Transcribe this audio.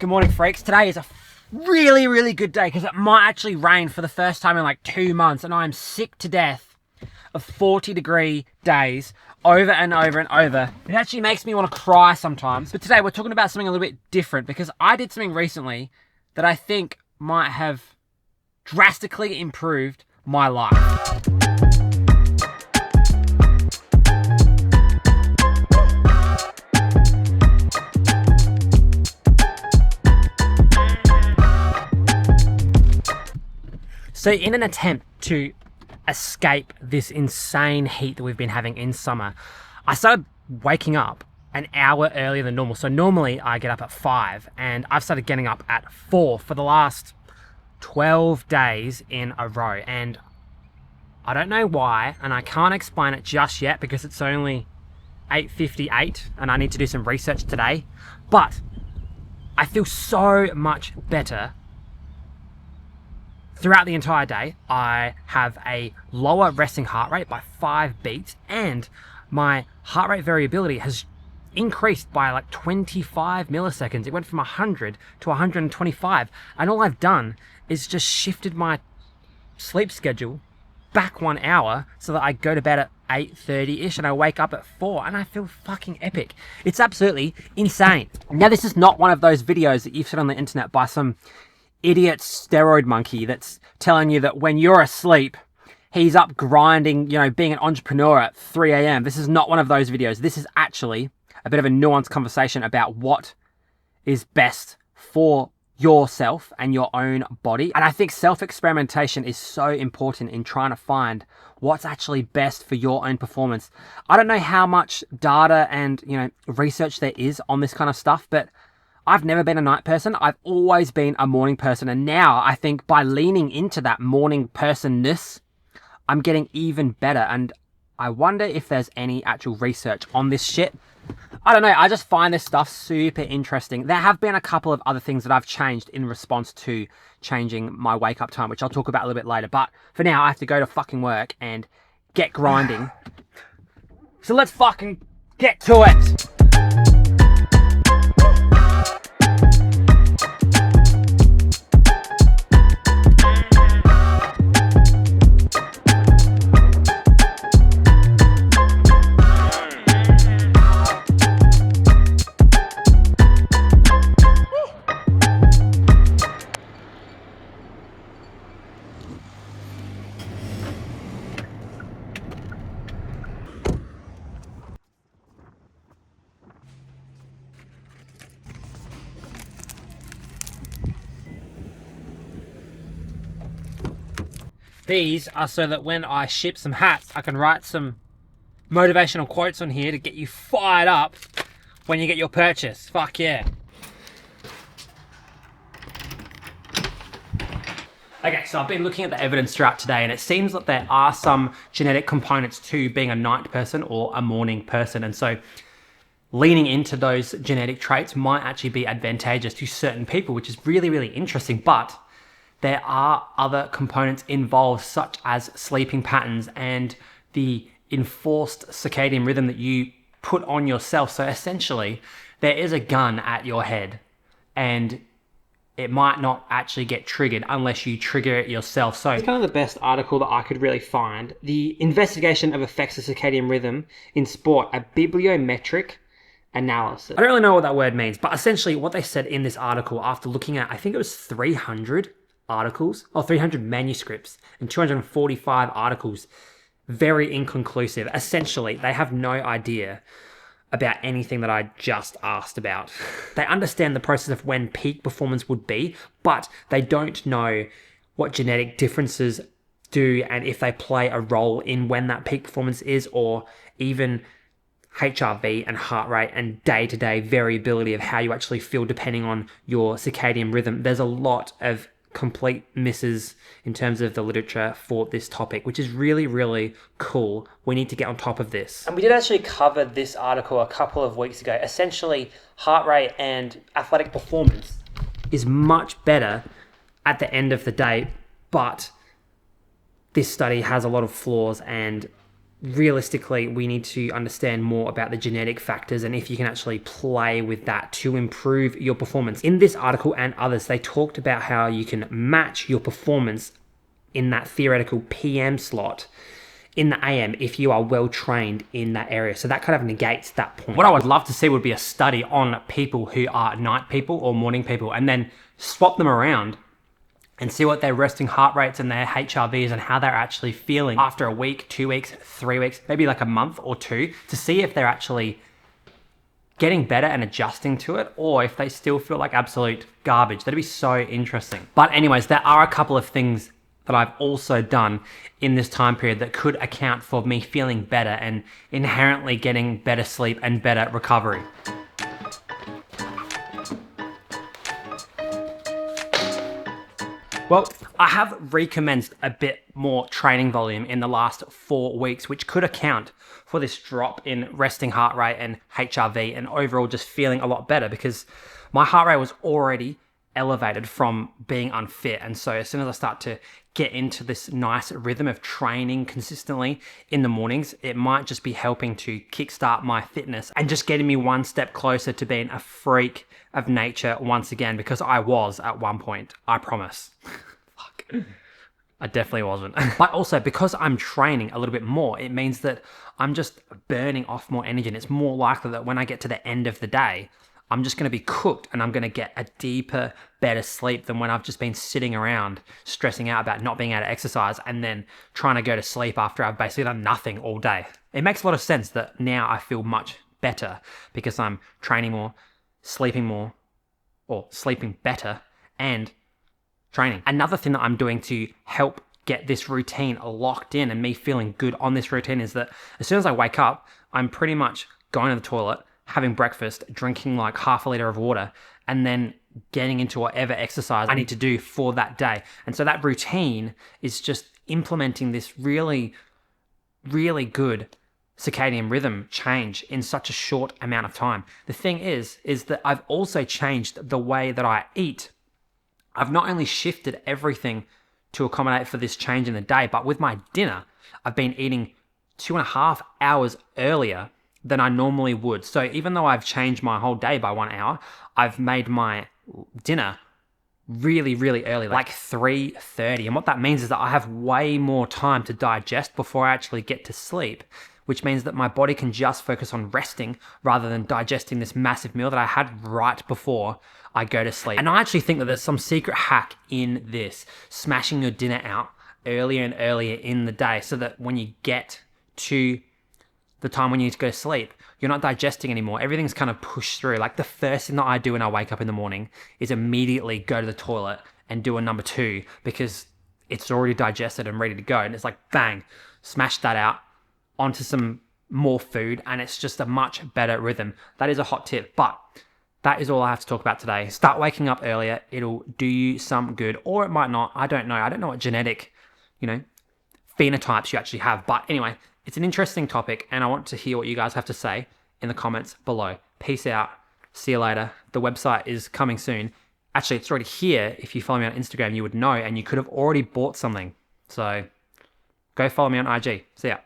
Good morning, freaks. Today is a really good day because it might actually rain for the first time in like 2 months, and I'm sick to death of 40-degree days over and over and over. It actually makes me want to cry sometimes. But today we're talking about something a little bit different because I did something recently that I think might have drastically improved my life. So in an attempt to escape this insane heat that we've been having in summer, I started waking up an hour earlier than normal. So normally I get up at 5 and I've started getting up at 4 for the last 12 days in a row. And I don't know why, and I can't explain it just yet because it's only 8:58 and I need to do some research today. But I feel so much better throughout the entire day. I have a lower resting heart rate by 5 beats, and my heart rate variability has increased by like 25 milliseconds. It went from 100 to 125, and all I've done is just shifted my sleep schedule back 1 hour so that I go to bed at 8:30ish and I wake up at 4, and I feel fucking epic. It's absolutely insane. Now, this is not one of those videos that you've seen on the internet by some idiot steroid monkey that's telling you that when you're asleep, he's up grinding, you know, being an entrepreneur at 3 a.m. This is not one of those videos. This is actually a bit of a nuanced conversation about what is best for yourself and your own body. And I think self-experimentation is so important in trying to find what's actually best for your own performance. I don't know how much data and, you know, research there is on this kind of stuff, but I've never been a night person. I've always been a morning person. And now I think by leaning into that morning personness, I'm getting even better. And I wonder if there's any actual research on this shit. I don't know. I just find this stuff super interesting. There have been a couple of other things that I've changed in response to changing my wake up time, which I'll talk about a little bit later. But for now, I have to go to fucking work and get grinding. So let's fucking get to it. These are so that when I ship some hats, I can write some motivational quotes on here to get you fired up when you get your purchase. Fuck yeah. Okay, so I've been looking at the evidence throughout today, and it seems that there are some genetic components to being a night person or a morning person. And so leaning into those genetic traits might actually be advantageous to certain people, which is really interesting. But there are other components involved, such as sleeping patterns and the enforced circadian rhythm that you put on yourself. So essentially, there is a gun at your head, and it might not actually get triggered unless you trigger it yourself. So it's kind of the best article that I could really find. The investigation of effects of circadian rhythm in sport, a bibliometric analysis. I don't really know what that word means, but essentially what they said in this article, after looking at, I think it was 300 articles, or 300 manuscripts and 245 articles, very inconclusive. Essentially, they have no idea about anything that I just asked about. They understand the process of when peak performance would be, but they don't know what genetic differences do and if they play a role in when that peak performance is, or even HRV and heart rate and day-to-day variability of how you actually feel depending on your circadian rhythm. There's a lot of complete misses in terms of the literature for this topic, which is really cool. We need to get on top of this. And we did actually cover this article a couple of weeks ago. Essentially, heart rate and athletic performance is much better at the end of the day, but this study has a lot of flaws, and realistically, we need to understand more about the genetic factors and if you can actually play with that to improve your performance. In this article and others, they talked about how you can match your performance in that theoretical PM slot in the AM if you are well trained in that area. So that kind of negates that point. What I would love to see would be a study on people who are night people or morning people, and then swap them around and see what their resting heart rates and their HRVs and how they're actually feeling after a week, 2 weeks, 3 weeks, maybe like a month or two, to see if they're actually getting better and adjusting to it, or if they still feel like absolute garbage. That'd be so interesting. But anyways, there are a couple of things that I've also done in this time period that could account for me feeling better and inherently getting better sleep and better recovery. Well, I have recommenced a bit more training volume in the last 4 weeks, which could account for this drop in resting heart rate and HRV and overall just feeling a lot better, because my heart rate was already elevated from being unfit. And so as soon as I start to get into this nice rhythm of training consistently in the mornings, it might just be helping to kickstart my fitness and just getting me one step closer to being a freak of nature once again, because I was at one point, I promise. Fuck. I definitely wasn't. But also, because I'm training a little bit more, it means that I'm just burning off more energy, and it's more likely that when I get to the end of the day, I'm just going to be cooked and I'm going to get a deeper, better sleep than when I've just been sitting around stressing out about not being able to exercise and then trying to go to sleep after I've basically done nothing all day. It makes a lot of sense that now I feel much better because I'm training more, sleeping more, or sleeping better, and training. Another thing that I'm doing to help get this routine locked in and me feeling good on this routine is that as soon as I wake up, I'm pretty much going to the toilet, having breakfast, drinking like half a liter of water, and then getting into whatever exercise I need to do for that day. And so that routine is just implementing this really, really good circadian rhythm change in such a short amount of time. The thing is that I've also changed the way that I eat. I've not only shifted everything to accommodate for this change in the day, but with my dinner, I've been eating 2.5 hours earlier than I normally would. So even though I've changed my whole day by 1 hour, I've made my dinner really, really early, like 3:30. And what that means is that I have way more time to digest before I actually get to sleep, which means that my body can just focus on resting rather than digesting this massive meal that I had right before I go to sleep. And I actually think that there's some secret hack in this, smashing your dinner out earlier and earlier in the day, so that when you get to the time when you need to go to sleep, you're not digesting anymore. Everything's kind of pushed through. Like the first thing that I do when I wake up in the morning is immediately go to the toilet and do a number 2 because it's already digested and ready to go. And it's like, bang, smash that out onto some more food, and it's just a much better rhythm. That is a hot tip, but that is all I have to talk about today. Start waking up earlier. It'll do you some good, or it might not. I don't know. I don't know what genetic, phenotypes you actually have. But anyway, it's an interesting topic, and I want to hear what you guys have to say in the comments below. Peace out. See you later. The website is coming soon. Actually, it's already here. If you follow me on Instagram, you would know, and you could have already bought something. So go follow me on IG. See ya.